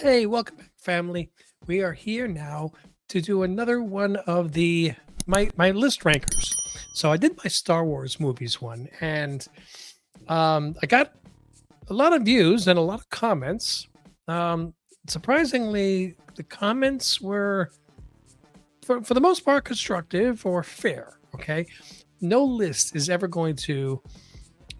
Hey, welcome back, family. We are here now to do another one of the my list rankers. So I did my Star Wars movies one, and I got a lot of views and a lot of comments. Um, Surprisingly, the comments were for the most part constructive or fair. Okay, no list is ever going to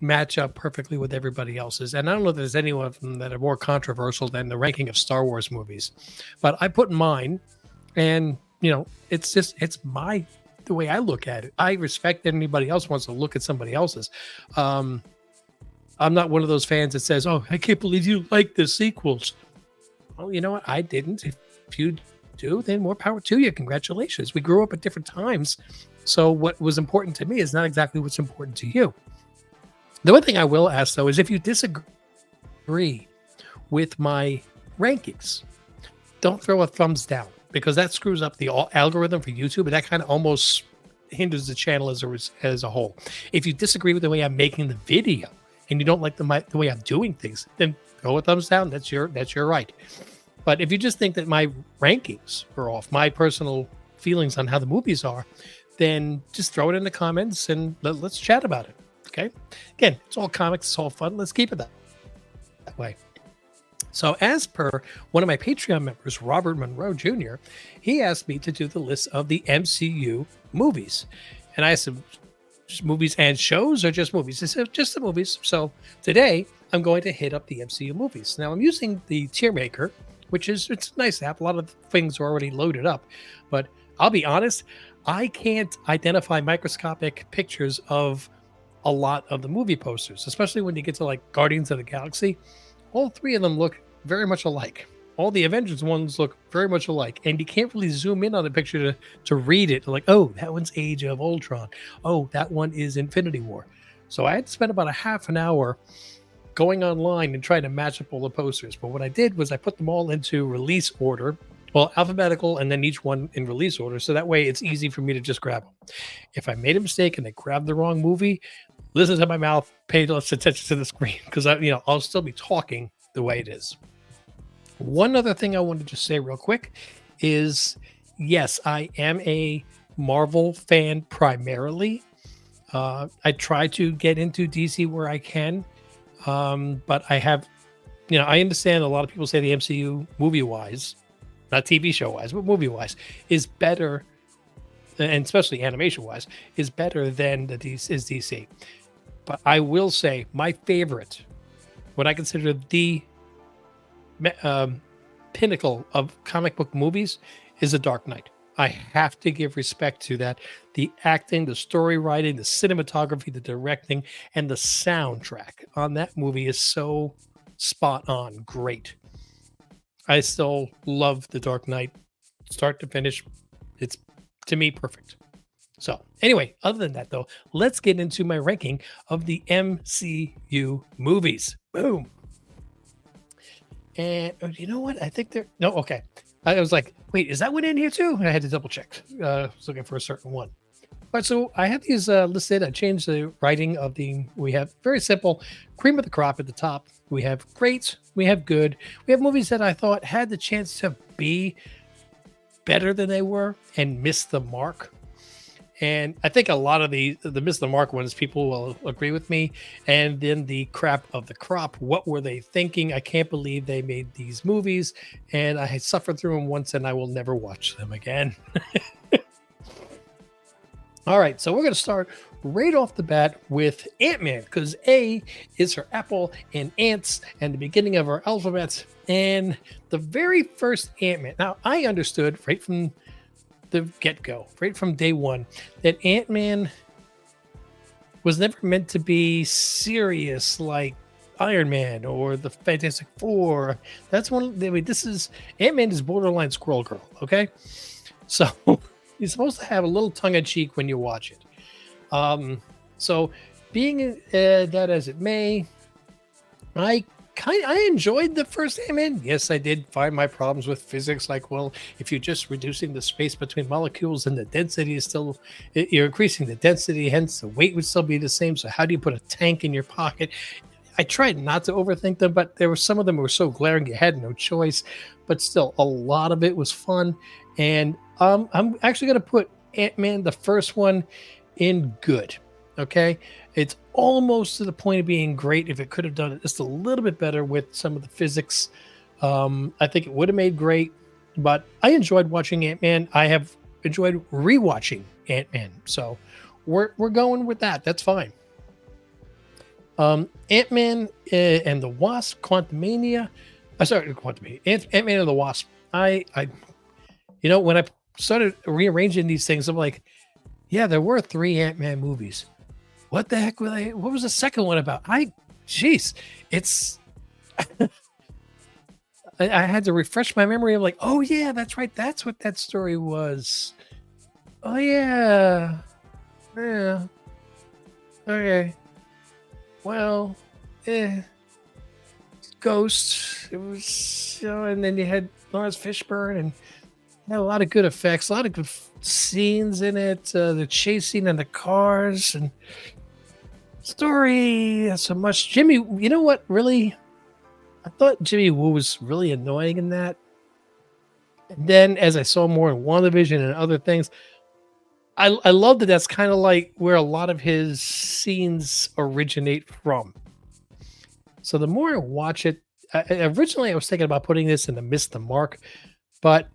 match up perfectly with everybody else's. And I don't know if there's any of them that are more controversial than the ranking of Star Wars movies. But I put mine, and it's my the way I look at it. I respect that anybody else wants to look at somebody else's. Um, I'm not one of those fans that says, "Oh, I can't believe you like the sequels." Well, you know what? I didn't. If you do, then more power to you. Congratulations. We grew up at different times. So what was important to me is not exactly what's important to you. The one thing I will ask though is if you disagree with my rankings, don't throw a thumbs down because that screws up the algorithm for YouTube, and that kind of almost hinders the channel as a whole. If you disagree with the way I'm making the video and you don't like the way I'm doing things, then throw a thumbs down. That's your right. But if you just think that my rankings are off, my personal feelings on how the movies are, then just throw it in the comments and let's chat about it. Okay. Again, it's all comics, it's all fun. Let's keep it that way. So, as per one of my Patreon members, Robert Monroe Jr., he asked me to do the list of the MCU movies. And I asked him, just movies and shows or just movies? He said, just the movies. So, today I'm going to hit up the MCU movies. Now, I'm using the tier maker, it's a nice app. A lot of things are already loaded up. But I'll be honest, I can't identify microscopic pictures of a lot of the movie posters, especially when you get to like Guardians of the Galaxy. All three of them look very much alike. All the Avengers ones look very much alike, and you can't really zoom in on the picture to read it. Like, oh, that one's Age of Ultron. Oh, that one is Infinity War. So I had to spend about a half an hour going online and trying to match up all the posters. But what I did was I put them all into release order, well, alphabetical, and then each one in release order. So that way it's easy for me to just grab them. If I made a mistake and I grabbed the wrong movie, listen to my mouth, pay less attention to the screen because I'll still be talking the way it is. One other thing I wanted to say real quick is, yes, I am a Marvel fan primarily. I try to get into DC where I can, but I have, I understand a lot of people say the MCU movie-wise, not TV show-wise, but movie-wise, is better, and especially animation-wise, is better than the DC. But I will say my favorite, what I consider the pinnacle of comic book movies, is The Dark Knight. I have to give respect to that. The acting, the story writing, the cinematography, the directing, and the soundtrack on that movie is so spot on. Great. I still love The Dark Knight, start to finish. It's, to me, perfect. So, anyway, other than that, though, let's get into my ranking of the MCU movies. Boom. And you know what? I think they're no, okay. I was like, wait, is that one in here too? And I had to double check. I was looking for a certain one. All right, so I have these listed. I changed the writing of we have very simple cream of the crop at the top. We have great, we have good. We have movies that I thought had the chance to be better than they were and missed the mark. And I think a lot of the miss the mark ones, people will agree with me. And then the crap of the crop. What were they thinking? I can't believe they made these movies. And I had suffered through them once and I will never watch them again. All right, so we're going to start right off the bat with Ant-Man, because A is for apple and ants and the beginning of our alphabet. And the very first Ant-Man. Now, I understood right from the get-go, right from day one, that Ant-Man was never meant to be serious like Iron Man or the Fantastic Four. That's one. I mean, this is Ant-Man is borderline Squirrel Girl. Okay, so you're supposed to have a little tongue-in-cheek when you watch it. So being that as it may, I enjoyed the first Ant-Man. Yes, I did find my problems with physics. Like, well, if you're just reducing the space between molecules and the density is still, you're increasing the density, hence the weight would still be the same. So how do you put a tank in your pocket? I tried not to overthink them, but there were some of them were so glaring you had no choice. But still, a lot of it was fun. And I'm actually going to put Ant-Man, the first one, in good. Okay, it's almost to the point of being great. If it could have done it just a little bit better with some of the physics, I think it would have made great. But I enjoyed watching Ant-Man. I have enjoyed rewatching Ant-Man. So we're going with that. That's fine. Ant-Man and the Wasp, Quantumania. Sorry, Quantumania. Ant-Man and the Wasp. When I started rearranging these things, I'm like, yeah, there were 3 Ant-Man movies. What the heck were they? What was the second one about? Jeez, it's. I had to refresh my memory. I'm like, oh yeah, that's right. That's what that story was. Oh yeah, yeah. Okay. Well, Ghost. It was, and then you had Lawrence Fishburne and had a lot of good effects, a lot of good scenes in it. The chasing in the cars and story. Not so much. Jimmy, you know what? Really, I thought Jimmy Woo was really annoying in that. And then as I saw more in WandaVision and other things, I love that that's kind of like where a lot of his scenes originate from. So the more I watch it, originally I was thinking about putting this in the miss the mark, but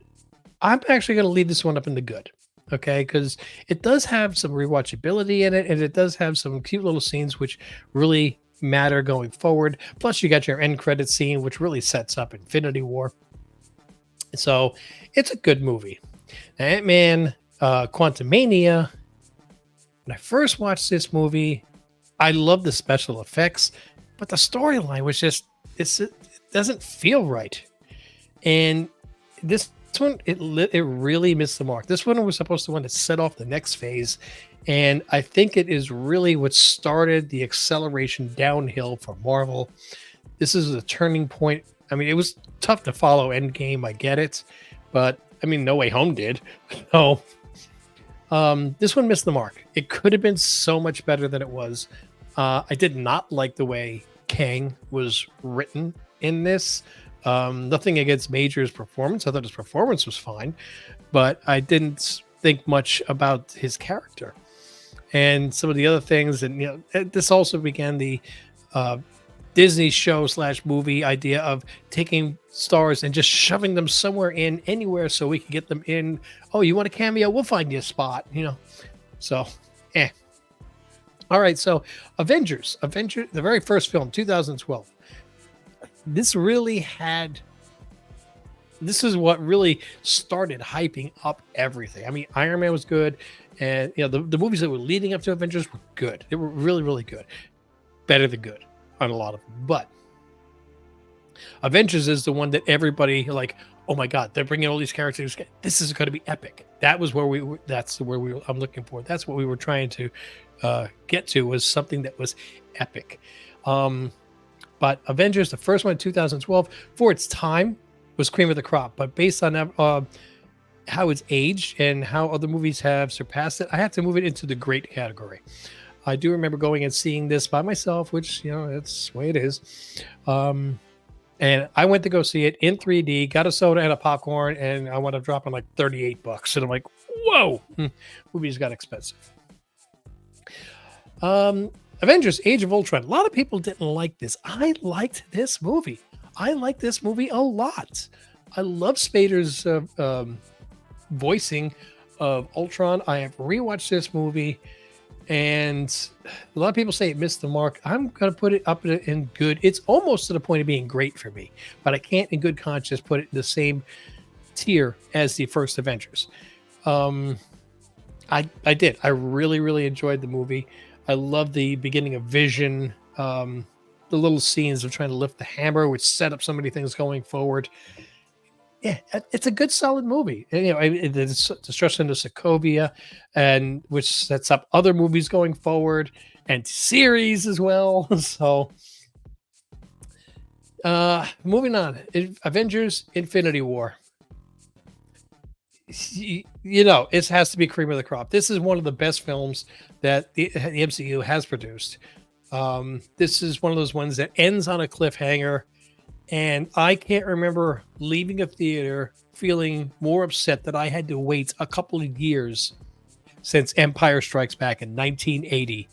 I'm actually going to leave this one up in the good. Okay, because it does have some rewatchability in it, and it does have some cute little scenes which really matter going forward. Plus, you got your end credit scene, which really sets up Infinity War. So it's a good movie. Ant-Man, Quantumania. When I first watched this movie, I love the special effects, but the storyline was just it doesn't feel right. And this one, it really missed the mark. This one was supposed to one to set off the next phase, and I think it is really what started the acceleration downhill for Marvel. This is a turning point. I mean, it was tough to follow Endgame. I get it, but I mean, No Way Home did. So this one missed the mark. It could have been so much better than it was. I did not like the way Kang was written in this. Nothing against Major's performance. I thought his performance was fine, but I didn't think much about his character and some of the other things. And this also began the Disney show / movie idea of taking stars and just shoving them somewhere in anywhere so we can get them in. Oh, you want a cameo? We'll find you a spot. So, all right. So, Avengers, the very first film, 2012. This is what really started hyping up everything. I mean, Iron Man was good, and the movies that were leading up to Avengers were good. They were really, really good, better than good on a lot of them. But Avengers is the one that everybody like. Oh my God, they're bringing all these characters. This is going to be epic. That was where we were. That's where I'm looking for. That's what we were trying to get to, was something that was epic. But Avengers, the first one in 2012, for its time, was cream of the crop. But based on how it's aged and how other movies have surpassed it, I have to move it into the great category. I do remember going and seeing this by myself, which, that's the way it is. And I went to go see it in 3D, got a soda and a popcorn, and I wound up dropping like $38. And I'm like, whoa, movies got expensive. Avengers: Age of Ultron. A lot of people didn't like this. I liked this movie. I like this movie a lot. I love Spader's voicing of Ultron. I have rewatched this movie, and a lot of people say it missed the mark. I'm going to put it up in good. It's almost to the point of being great for me, but I can't in good conscience put it in the same tier as the first Avengers. I did. I really, really enjoyed the movie. I love the beginning of Vision, the little scenes of trying to lift the hammer, which set up so many things going forward. Yeah, it's a good, solid movie. And, the destruction of Sokovia, and which sets up other movies going forward and series as well. So, moving on, Avengers: Infinity War. It has to be cream of the crop. This is one of the best films that the MCU has produced. This is one of those ones that ends on a cliffhanger, and I can't remember leaving a theater feeling more upset that I had to wait a couple of years since Empire Strikes Back in 1980,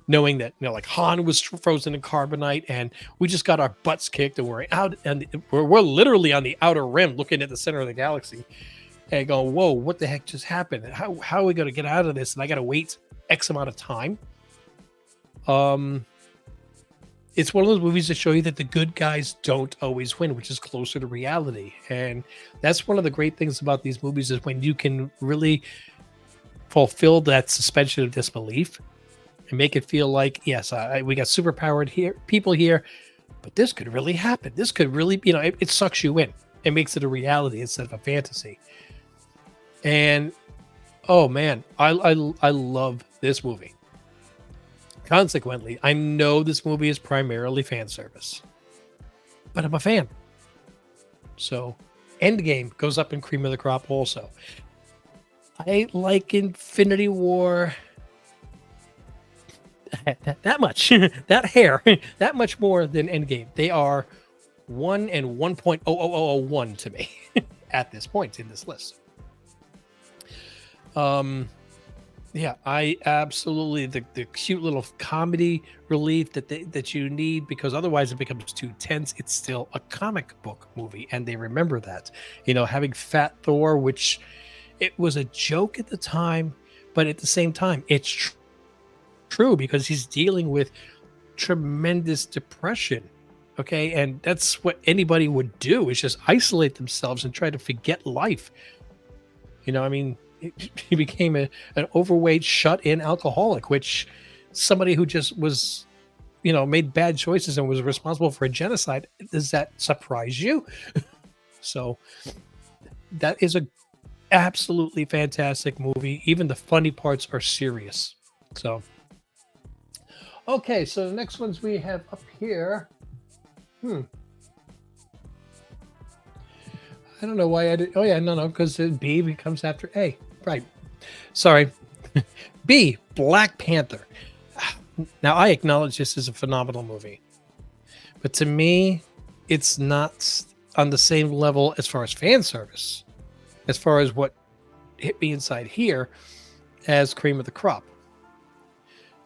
knowing that like Han was frozen in carbonite, and we just got our butts kicked, and we're out, and we're literally on the outer rim, looking at the center of the galaxy, and going, "Whoa, what the heck just happened? How are we going to get out of this?" And I got to wait X amount of time. It's one of those movies that show you that the good guys don't always win, which is closer to reality. And that's one of the great things about these movies, is when you can really fulfill that suspension of disbelief and make it feel like, yes, we got superpowered people here, but this could really happen. This could really, it sucks you in. It makes it a reality instead of a fantasy. And oh man, I love this movie. Consequently, I know this movie is primarily fan service, but I'm a fan. So Endgame goes up in cream of the crop also. I like Infinity War that much, that much more than Endgame. They are 1 and 1.00001 to me at this point in this list. Yeah, I absolutely, the cute little comedy relief that you need, because otherwise it becomes too tense. It's still a comic book movie, and they remember that. Having Fat Thor, which it was a joke at the time, but at the same time, it's true because he's dealing with tremendous depression. Okay, and that's what anybody would do, is just isolate themselves and try to forget life. He became an overweight, shut-in alcoholic, which somebody who just was, made bad choices and was responsible for a genocide. Does that surprise you? So that is a absolutely fantastic movie. Even the funny parts are serious. So, okay, so the next ones we have up here. I don't know why I did. Oh yeah, no, because B comes after A. Right. Sorry. B, Black Panther. Now, I acknowledge this is a phenomenal movie, but to me, it's not on the same level as far as fan service, as far as what hit me inside here, as Cream of the Crop.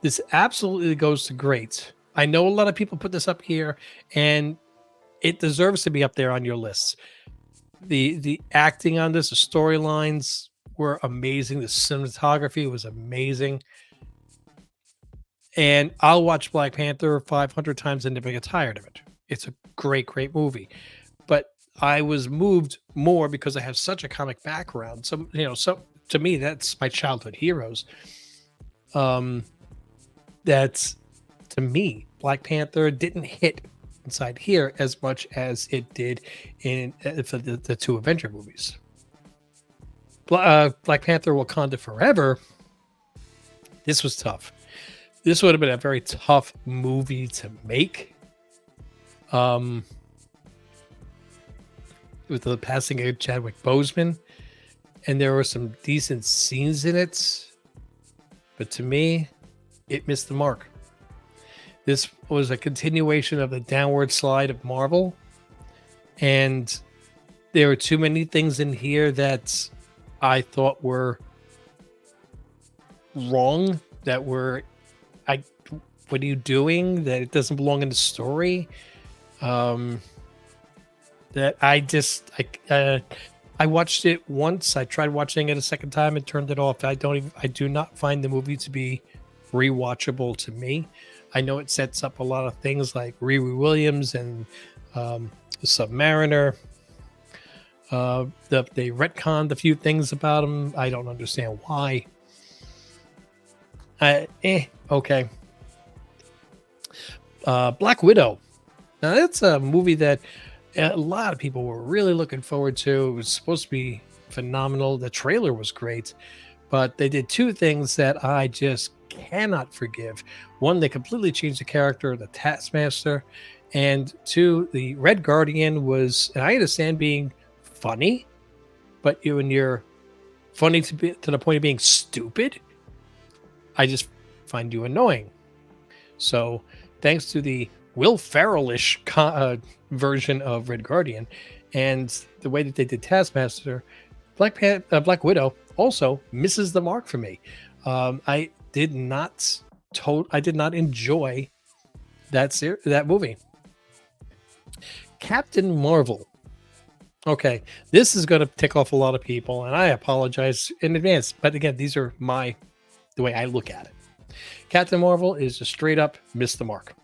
This absolutely goes to great. I know a lot of people put this up here, and it deserves to be up there on your lists. The acting on this, the storylines were amazing. The cinematography was amazing. And I'll watch Black Panther 500 times and never get tired of it. It's a great, great movie. But I was moved more because I have such a comic background. So to me, that's my childhood heroes. That's, to me, Black Panther didn't hit inside here as much as it did in for the two Avenger movies. Black Panther Wakanda Forever, this was tough. This would have been a very tough movie to make. With the passing of Chadwick Boseman, and there were some decent scenes in it, but to me, it missed the mark. This was a continuation of the downward slide of Marvel, and there were too many things in here that I thought were wrong, that were, what are you doing? That it doesn't belong in the story. That I watched it once. I tried watching it a second time and turned it off. I do not find the movie to be rewatchable to me. I know it sets up a lot of things like Riri Williams and the Submariner. They retconned a few things about him. I don't understand why. Okay. Black Widow. Now that's a movie that a lot of people were really looking forward to. It was supposed to be phenomenal. The trailer was great, but they did two things that I just cannot forgive. One, they completely changed the character of the Taskmaster, and two, the Red Guardian was, and I understand being funny, but when you're funny to the point of being stupid, I just find you annoying. So, thanks to the Will Ferrell-ish version of Red Guardian, and the way that they did Taskmaster, Black Widow also misses the mark for me. I did not I did not enjoy that movie. Captain Marvel. Okay, this is going to tick off a lot of people, and I apologize in advance. But again, these are the way I look at it. Captain Marvel is just straight up miss the mark.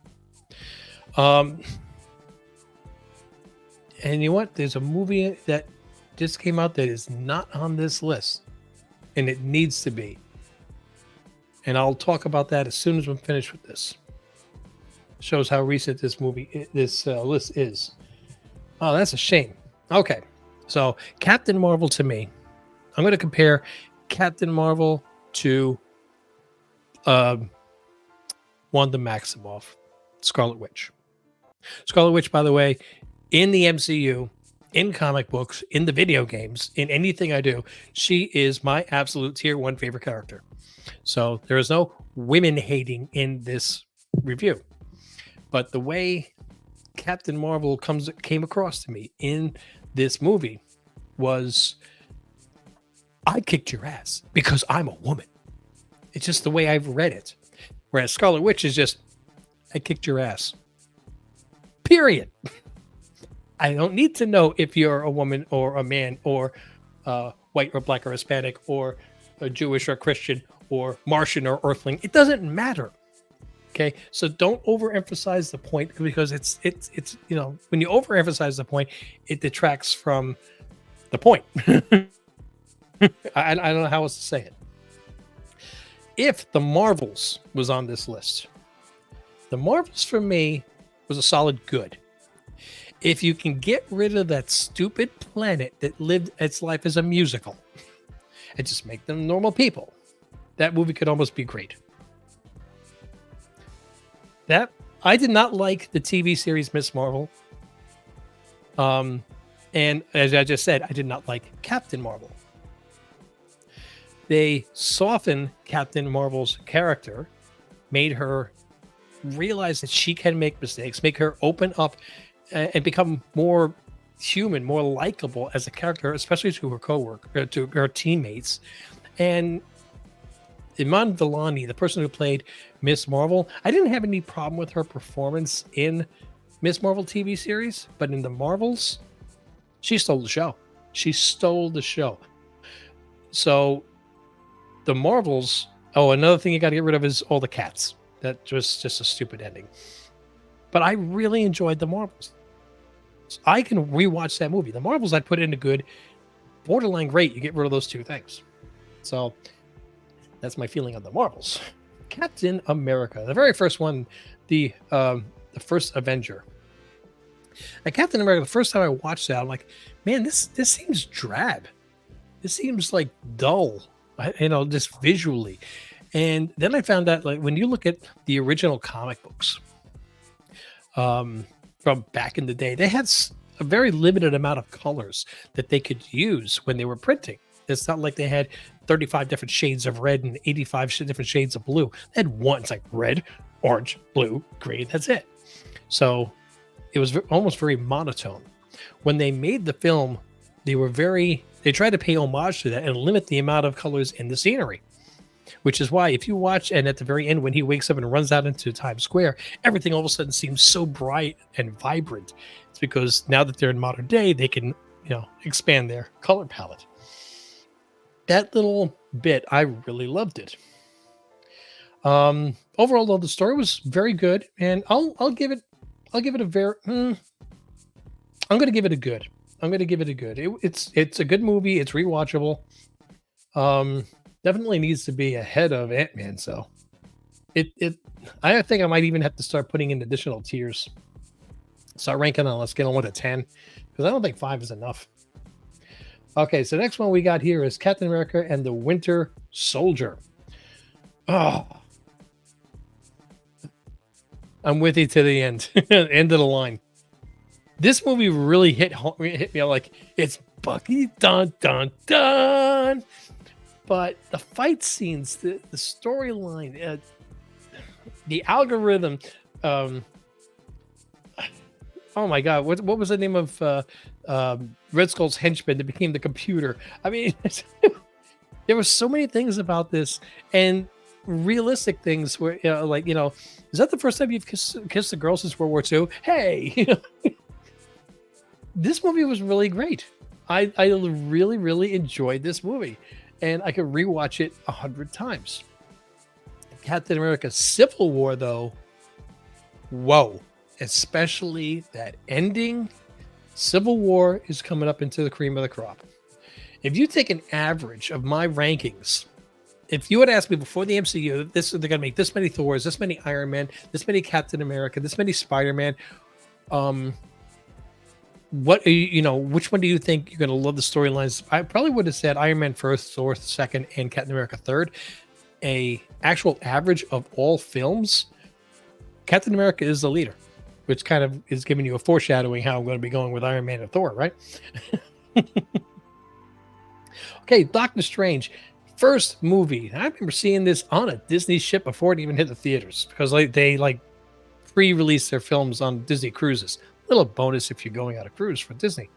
And you know what? There's a movie that just came out that is not on this list, and it needs to be. And I'll talk about that as soon as I'm finished with this. Shows how recent this list is. Oh, that's a shame. Okay, so Captain Marvel to me, I'm going to compare Captain Marvel to Wanda Maximoff, Scarlet Witch. Scarlet Witch, by the way, in the MCU, in comic books, in the video games, in anything I do, she is my absolute tier 1 favorite character. So there is no women hating in this review. But the way Captain Marvel came across to me in this movie was, I kicked your ass because I'm a woman. It's just the way I've read it. Whereas Scarlet Witch is just, I kicked your ass. Period. I don't need to know if you're a woman or a man or white or black or Hispanic or a Jewish or Christian or Martian or Earthling. It doesn't matter. Okay, so don't overemphasize the point, because it's when you overemphasize the point, it detracts from the point. I don't know how else to say it. If the Marvels was on this list, the Marvels for me was a solid good. If you can get rid of that stupid planet that lived its life as a musical and just make them normal people, that movie could almost be great. That I did not like the TV series Miss Marvel. And as I just said, I did not like Captain Marvel. They softened Captain Marvel's character, made her realize that she can make mistakes, make her open up and become more human, more likable as a character, especially to her coworker, to her teammates. And Iman Vellani, the person who played Miss Marvel, I didn't have any problem with her performance in Miss Marvel TV series, but in the Marvels, she stole the show. She stole the show. So the Marvels, another thing you got to get rid of is all the cats. That was just a stupid ending. But I really enjoyed the Marvels. I can rewatch that movie. The Marvels, I'd put into good, borderline great. You get rid of those two things. So that's my feeling on the Marvels. Captain America, the very first one, the first Avenger. And Captain America, the first time I watched that, I'm like, man, this seems drab. This seems like dull, just visually. And then I found out, like, when you look at the original comic books from back in the day, they had a very limited amount of colors that they could use when they were printing. It's not like they had 35 different shades of red and 85 different shades of blue. They had one. It's like red, orange, blue, green. That's it. So it was almost very monotone. When they made the film, they tried to pay homage to that and limit the amount of colors in the scenery. Which is why, if you watch, and at the very end, when he wakes up and runs out into Times Square, everything all of a sudden seems so bright and vibrant. It's because now that they're in modern day, they can, expand their color palette. That little bit, I really loved it. Overall, though, the story was very good, and I'll give it a very. I'm going to give it a good. It's a good movie. It's rewatchable. Definitely needs to be ahead of Ant-Man. So I think I might even have to start putting in additional tiers. Start ranking on a scale of 1 to 10, because I don't think 5 is enough. Okay, so next one we got here is Captain America and the Winter Soldier. Oh, I'm with you to the end, end of the line. This movie really hit me like, it's Bucky, dun dun dun. But the fight scenes, the storyline, The algorithm. Um, oh my God, what was the name of Red Skull's henchman that became the computer? I mean, there were so many things about this, and realistic things where, like, is that the first time you've kissed a girl since World War II? Hey, this movie was really great. I really, really enjoyed this movie, and I could rewatch it 100 times. Captain America Civil War, though, whoa, especially that ending. Civil War is coming up into the cream of the crop. If you take an average of my rankings, if you had asked me before the MCU, they're going to make this many Thors, this many Iron Man, this many Captain America, this many Spider-Man, which one do you think you're going to love the storylines? I probably would have said Iron Man first, Thor second, and Captain America third. A actual average of all films, Captain America is the leader, which kind of is giving you a foreshadowing how I'm going to be going with Iron Man and Thor, right? Okay, Doctor Strange, first movie. I remember seeing this on a Disney ship before it even hit the theaters, because they pre-release their films on Disney cruises. Little bonus if you're going on a cruise for Disney.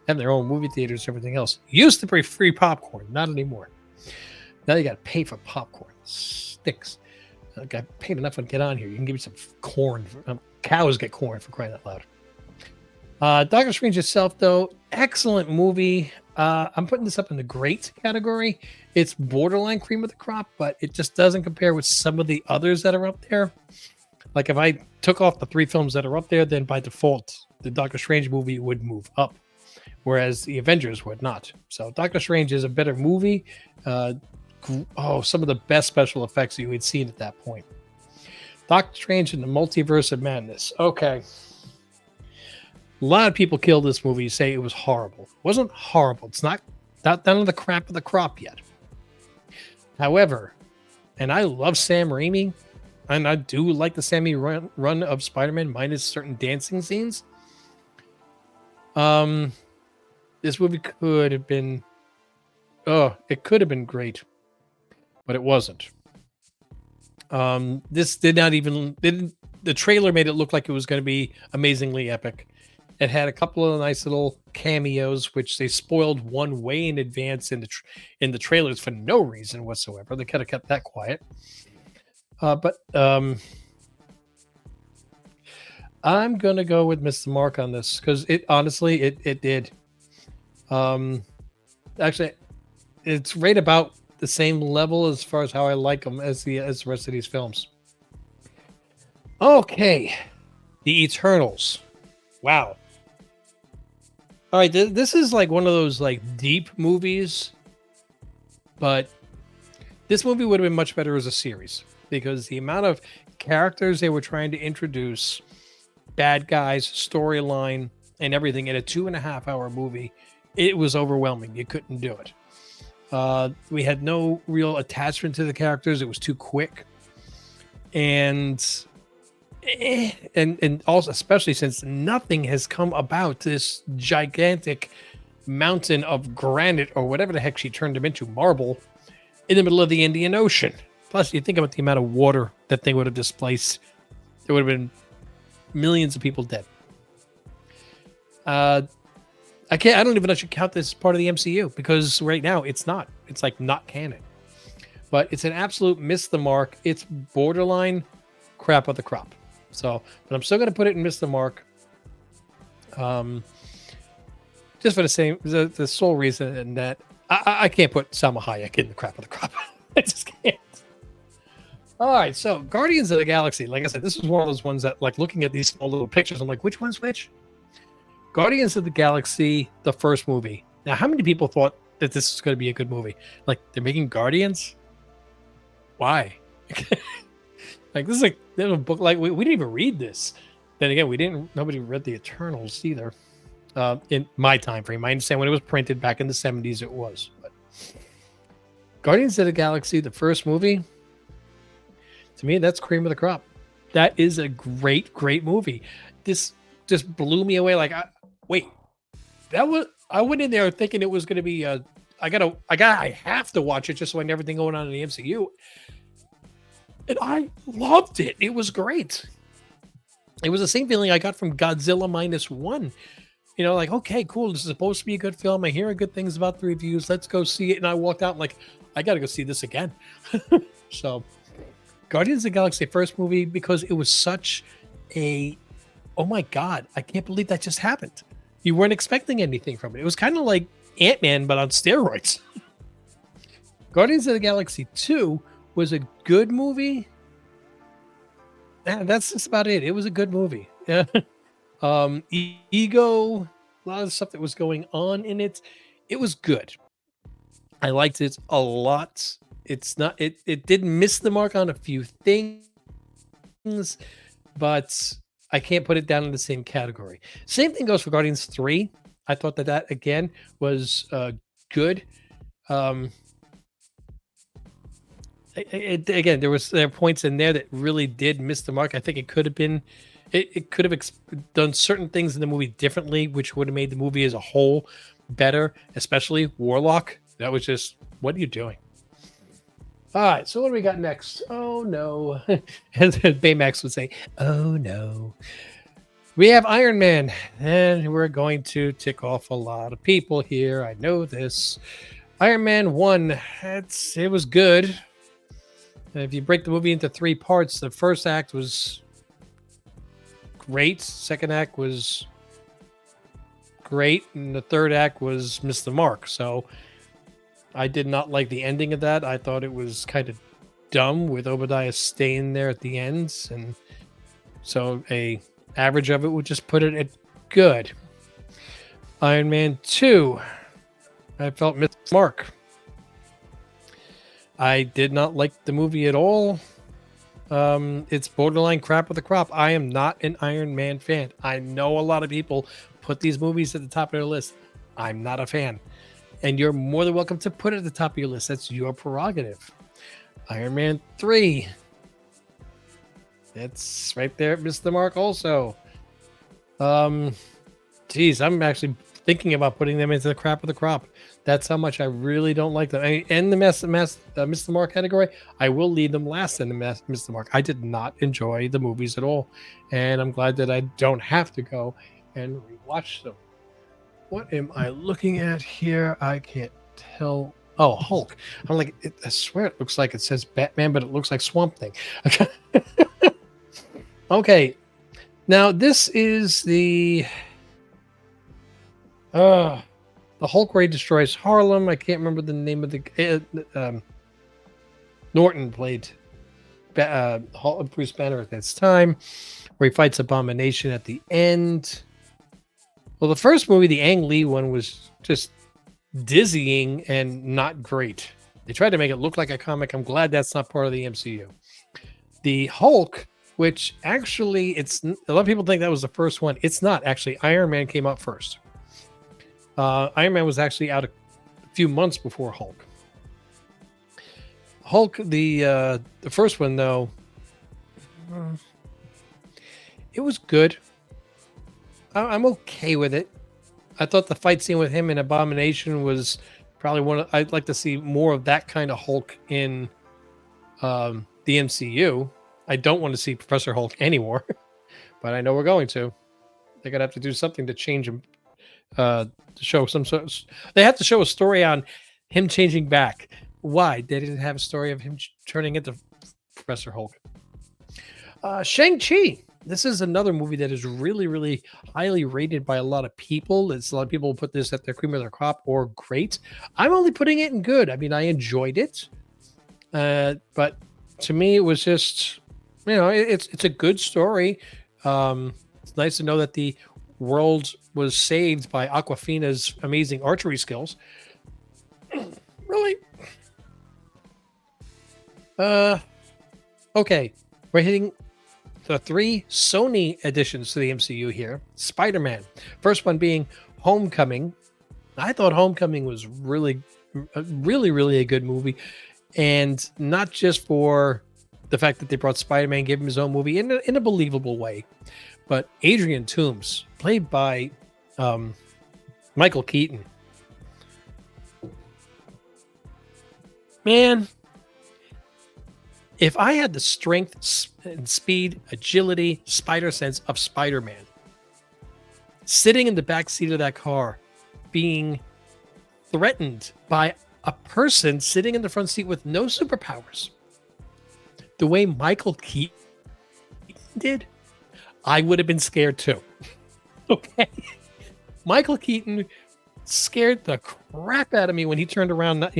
Have their own movie theaters and everything else. Used to be free popcorn, not anymore. Now you got to pay for popcorn. Stinks. I got paid enough to get on here. You can give me some corn. Cows get corn, for crying out loud. Doctor Strange itself, though, excellent movie. I'm putting this up in the great category. It's borderline cream of the crop, but it just doesn't compare with some of the others that are up there. Like, if I took off the 3 films that are up there, then by default, the Doctor Strange movie would move up, whereas the Avengers would not. So Doctor Strange is a better movie. Some of the best special effects you had seen at that point. Doctor Strange and the Multiverse of Madness. Okay. A lot of people killed this movie, say it was horrible. It wasn't horrible. It's not none of the crap of the crop yet. However, and I love Sam Raimi, and I do like the Sammy run of Spider-Man minus certain dancing scenes. This movie could have been it could have been great, but it wasn't. This the trailer made it look like it was going to be amazingly epic. It had a couple of nice little cameos, which they spoiled one way in advance in the trailers for no reason whatsoever. They kind of kept that quiet. But I'm gonna go with Mr. Mark on this because it did. Actually, it's right about the same level as far as how I like them as the rest of these films. Okay, The Eternals. Wow. All right, this is like one of those like deep movies, but this movie would have been much better as a series because the amount of characters they were trying to introduce, bad guys, storyline, and everything in a 2.5-hour movie, it was overwhelming. You couldn't do it. We had no real attachment to the characters. It was too quick. And also, especially since nothing has come about this gigantic mountain of granite or whatever the heck she turned him into, marble, in the middle of the Indian Ocean. Plus, you think about the amount of water that thing would have displaced. There would have been millions of people dead. I don't even know if I should count this as part of the MCU because right now it's not. It's like not canon. But it's an absolute miss the mark. It's borderline crap of the crop. So, but I'm still going to put it in miss the mark. Just for the sole reason that I can't put Salma Hayek in the crap of the crop. I just can't. All right, so Guardians of the Galaxy. Like I said, this is one of those ones that, like, looking at these small little pictures, I'm like, which one's which? Guardians of the Galaxy, the first movie. Now, how many people thought that this was going to be a good movie? Like, they're making Guardians? Why? Like, this is like there's a book. Like, we didn't even read this. Then again, nobody read the Eternals either. In my time frame, I understand when it was printed back in the 70s, it was. But Guardians of the Galaxy, the first movie, to me, that's cream of the crop. That is a great, great movie. This just blew me away. Like, I went in there thinking it was going to be I have to watch it just so I know everything going on in the MCU. And I loved it. It was great. It was the same feeling I got from Godzilla minus one. You know, like, okay, cool. This is supposed to be a good film. I hear good things about the reviews. Let's go see it. And I walked out like, I got to go see this again. So, Guardians of the Galaxy first movie, because it was such a, oh my God, I can't believe that just happened. You weren't expecting anything from it. It was kind of like Ant-Man, but on steroids. Guardians of the Galaxy 2 was a good movie. That's just about it. It was a good movie. Yeah. Ego, a lot of the stuff that was going on in it, it was good. I liked it a lot. It's not it did miss the mark on a few things, but I can't put it down in the same category. Same thing goes for Guardians 3. I thought that again was good. Um Again, there are points in there that really did miss the mark. I think it could have been, it could have done certain things in the movie differently, which would have made the movie as a whole better. Especially Warlock. That was just, what are you doing? All right, so what do we got next? Oh no, as Baymax would say, oh no. We have Iron Man, and we're going to tick off a lot of people here. I know this. Iron Man 1, it was good. If you break the movie into 3 parts, the first act was great, second act was great, and the third act was missed the mark. So I did not like the ending of that. I thought it was kind of dumb with Obadiah staying there at the ends, and so a average of it would just put it at good. Iron Man 2, I felt missed the mark. I did not like the movie at all. It's borderline crap with the crop. I am not an Iron Man fan. I know a lot of people put these movies at the top of their list. I'm not a fan. And you're more than welcome to put it at the top of your list. That's your prerogative. Iron Man 3. It's right there. Missed the mark also. Geez, I'm actually thinking about putting them into the crap of the crop. That's how much I really don't like them. In the miss the mark category, I will leave them last in the miss the mark. I did not enjoy the movies at all, and I'm glad that I don't have to go and rewatch them. What am I looking at here? I can't tell. Oh, Hulk. I'm like, I swear it looks like it says Batman, but it looks like Swamp Thing. Okay, now this is the Hulk where he destroys Harlem. I can't remember the name of the Norton played Bruce Banner at this time, where he fights Abomination at the end. Well, the first movie, the Ang Lee one, was just dizzying and not great. They tried to make it look like a comic. I'm glad that's not part of the MCU. The Hulk, which actually a lot of people think that was the first one. It's not actually. Iron Man came out first. Iron Man was actually out a few months before Hulk. Hulk, the first one though, it was good. I'm okay with it. I thought the fight scene with him and Abomination was probably I'd like to see more of that kind of Hulk in the MCU. I don't want to see Professor Hulk anymore, but I know we're going to. They're gonna have to do something to change him. To show some sort. They have to show a story on him changing back. Why? They didn't have a story of him turning into Professor Hulk. Shang-Chi. This is another movie that is really, really highly rated by a lot of people. It's a lot of people put this at their cream of their crop or great. I'm only putting it in good. I mean, I enjoyed it, but to me, it was just, it's a good story. It's nice to know that the world was saved by Aquafina's amazing archery skills. Really? Okay. We're hitting the 3 Sony additions to the MCU here. Spider-Man. First one being Homecoming. I thought Homecoming was really a good movie. And not just for the fact that they brought Spider-Man, gave him his own movie in a believable way. But Adrian Toomes, played by Michael Keaton. Man, If I had the strength and speed, agility, spider sense of Spider-Man, sitting in the back seat of that car, being threatened by a person sitting in the front seat with no superpowers, the way Michael Keaton did, I would have been scared too. Okay. Michael Keaton scared the crap out of me when he turned around, not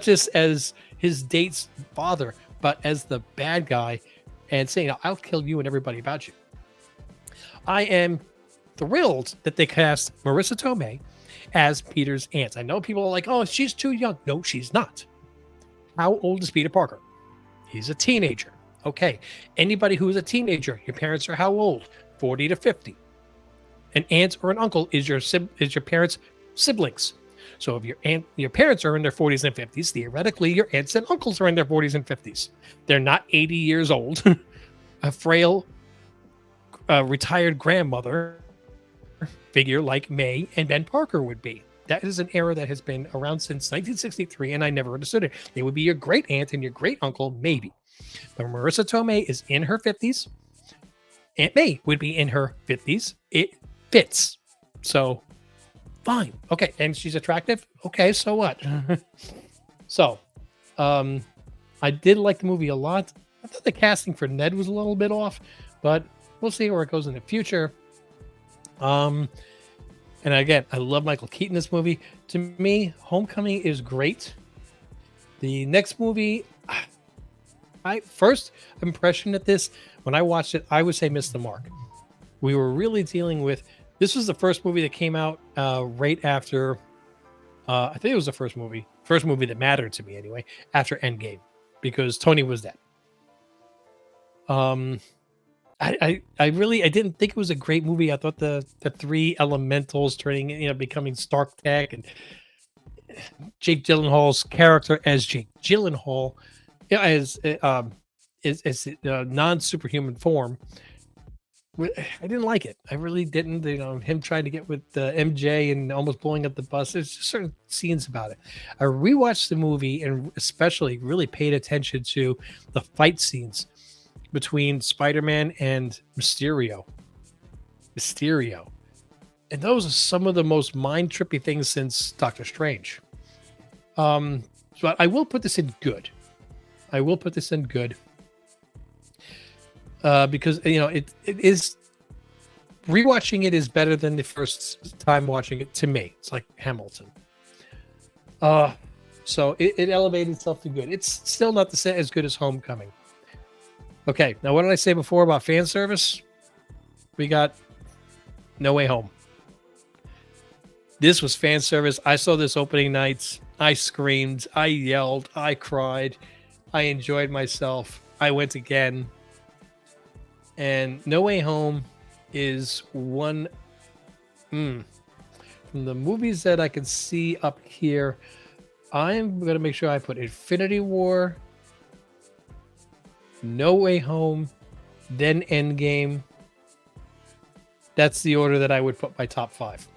just as his date's father, but as the bad guy and saying, I'll kill you and everybody about you. I am thrilled that they cast Marissa Tomei as Peter's aunt. I know people are like, oh, she's too young. No, she's not. How old is Peter Parker? He's a teenager. Okay. Anybody who is a teenager, your parents are how old? 40 to 50. An aunt or an uncle is your parents' siblings. So if your parents are in their 40s and 50s, theoretically, your aunts and uncles are in their 40s and 50s. They're not 80 years old. A frail, retired grandmother figure like May and Ben Parker would be. That is an era that has been around since 1963, and I never understood it. They would be your great aunt and your great uncle, maybe. But Marissa Tomei is in her 50s. Aunt May would be in her 50s. It fits. So, fine. Okay, and she's attractive? Okay, so what? So, I did like the movie a lot. I thought the casting for Ned was a little bit off, but we'll see where it goes in the future. And again, I love Michael Keaton in this movie. To me, Homecoming is great. The next movie, my first impression at this, when I watched it, I would say missed the mark. We were really dealing with, this was the first movie that came out right after, I think it was the first movie that mattered to me anyway, after Endgame, because Tony was dead. I didn't think it was a great movie. I thought the three elementals becoming Stark Tech and Jake Gyllenhaal's character as Jake Gyllenhaal, as non-superhuman form. I didn't like it. I really didn't. Him trying to get with MJ and almost blowing up the bus. There's just certain scenes about it. I rewatched the movie and especially really paid attention to the fight scenes between Spider-Man and Mysterio. And those are some of the most mind-trippy things since Doctor Strange. So I will put this in good. Because it is, rewatching it is better than the first time watching it to me. It's like Hamilton. So it elevated itself to good. It's still not as good as Homecoming. Okay, now what did I say before about fan service? We got No Way Home. This was fan service. I saw this opening nights. I screamed. I yelled. I cried. I enjoyed myself. I went again. And No Way Home is one from the movies that I can see up here. I'm going to make sure I put Infinity War, No Way Home, then Endgame. That's the order that I would put my top 5,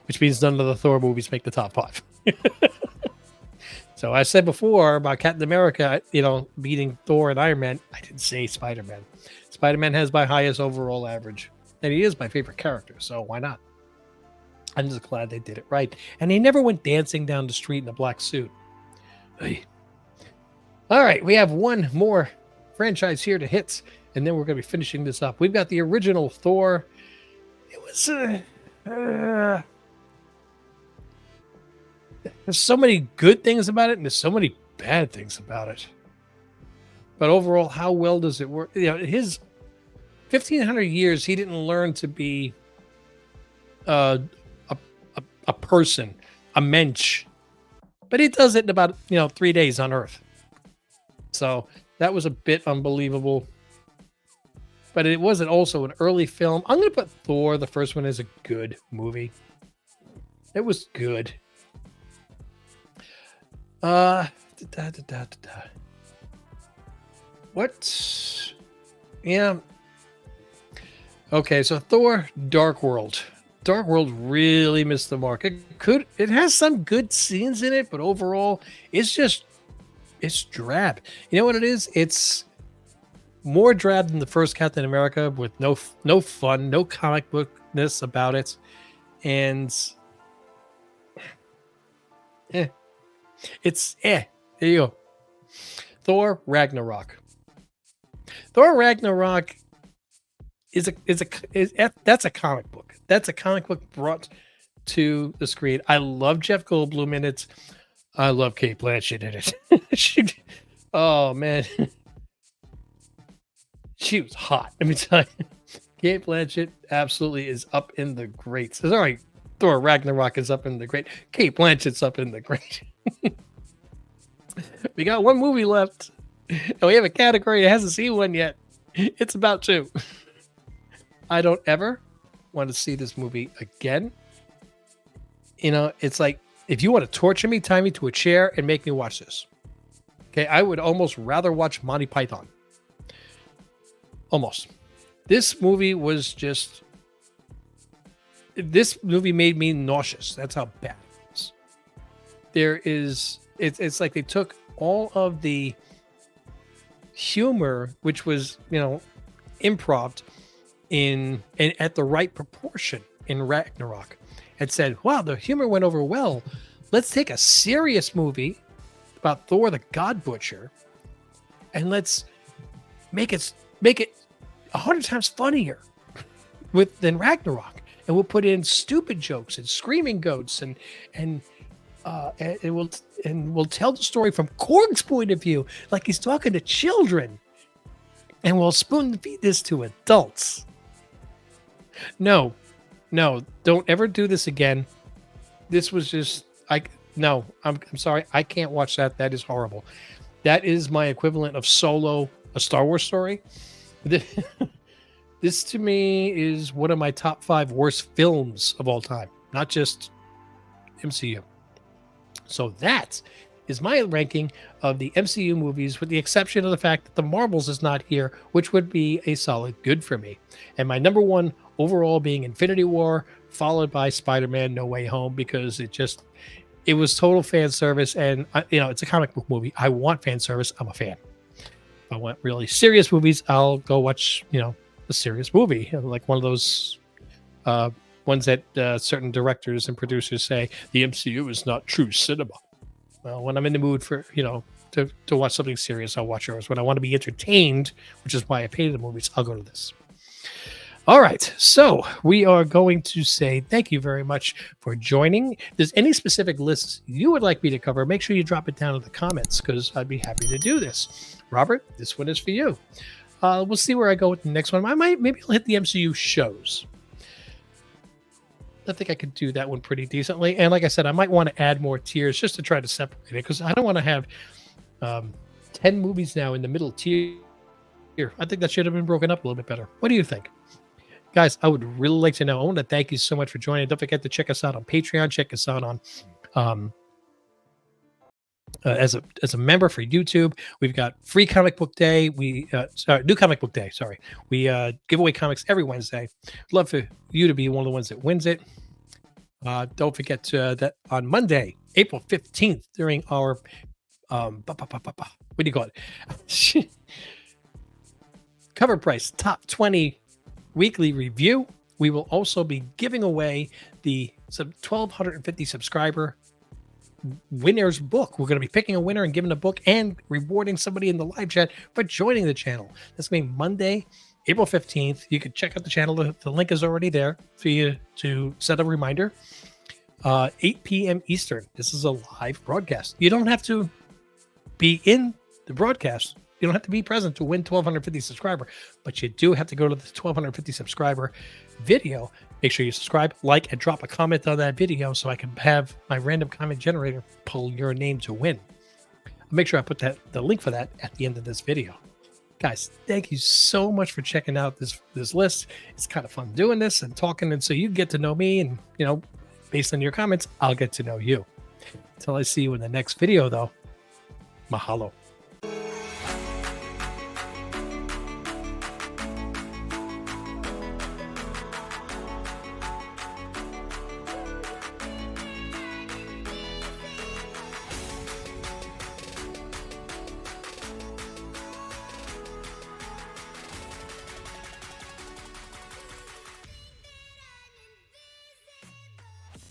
which means none of the Thor movies make the top 5. So I said before about Captain America, beating Thor and Iron Man. I didn't say Spider-Man. Spider-Man has my highest overall average, and he is my favorite character, so why not? I'm just glad they did it right. And he never went dancing down the street in a black suit. Hey. All right, we have one more franchise here to hit, and then we're going to be finishing this up. We've got the original Thor. It was there's so many good things about it, and there's so many bad things about it. But overall, how well does it work? His 1,500 years, he didn't learn to be a person, a mensch, but he does it in about 3 days on Earth. So that was a bit unbelievable. But it wasn't also an early film. I'm going to put Thor, the first one, as a good movie. It was good. What? Yeah. Okay, so Thor: Dark World. Dark World really missed the mark. It has some good scenes in it, but overall, it's just It's drab. You know what it is? It's more drab than the first Captain America, with no fun, no comic bookness about it, and eh, it's eh. There you go. Thor Ragnarok. Thor Ragnarok that's a comic book. That's a comic book brought to the screen. I love Jeff Goldblum in it. I love Kate Blanchett in it. Oh man, she was hot. Let me tell you, Kate Blanchett absolutely is up in the greats. Sorry, Thor Ragnarok is up in the great. Kate Blanchett's up in the great. We got one movie left, and we have a category that hasn't seen one yet. It's about to. I don't ever want to see this movie again. You know, it's like, if you want to torture me, tie me to a chair and make me watch this. Okay, I would almost rather watch Monty Python. Almost. This movie made me nauseous. That's how bad it was. It's like they took all of the humor, which was, improv, and at the right proportion in Ragnarok, and said, wow, the humor went over well. Let's take a serious movie about Thor the God Butcher, and let's make it 100 times funnier than Ragnarok. And we'll put in stupid jokes and screaming goats, and we'll tell the story from Korg's point of view, like he's talking to children. And we'll spoon feed this to adults. No, don't ever do this again. This was just, I'm sorry. I can't watch that. That is horrible. That is my equivalent of Solo, a Star Wars story. This to me is one of my top 5 worst films of all time, not just MCU. So that is my ranking of the MCU movies, with the exception of the fact that the Marvels is not here, which would be a solid good for me. And my number 1 overall being Infinity War, followed by Spider-Man No Way Home, because it was total fan service. And it's a comic book movie. I want fan service. I'm a fan. If I want really serious movies, I'll go watch, a serious movie, like one of those ones that certain directors and producers say the MCU is not true cinema. Well, when I'm in the mood for, to watch something serious, I'll watch yours. When I want to be entertained, which is why I pay the movies, I'll go to this. All right. So we are going to say thank you very much for joining. If there's any specific lists you would like me to cover, make sure you drop it down in the comments, because I'd be happy to do this. Robert, this one is for you. We'll see where I go with the next one. Maybe I'll hit the MCU shows. I think I could do that one pretty decently. And like I said, I might want to add more tiers just to try to separate it, because I don't want to have 10 movies now in the middle tier. I think that should have been broken up a little bit better. What do you think? Guys, I would really like to know. I want to thank you so much for joining. Don't forget to check us out on Patreon. Check us out on as a member for YouTube. We've got free comic book day. New comic book day. Sorry, we give away comics every Wednesday. Love for you to be one of the ones that wins it. Don't forget that on Monday, April 15th, during our what do you call it? Cover Price Top 20 weekly review. We will also be giving away the 1,250 subscriber winner's book. We're going to be picking a winner and giving a book and rewarding somebody in the live chat for joining the channel. That's going to be Monday, April 15th. You can check out the channel. The link is already there for you to set a reminder. 8 p.m. Eastern. This is a live broadcast. You don't have to be in the broadcast. You don't have to be present to win 1,250 subscriber, but you do have to go to the 1,250 subscriber video. Make sure you subscribe, like, and drop a comment on that video so I can have my random comment generator pull your name to win. I'll make sure I put the link for that at the end of this video. Guys, thank you so much for checking out this list. It's kind of fun doing this and talking, and so you get to know me, and based on your comments, I'll get to know you. Until I see you in the next video, though, mahalo.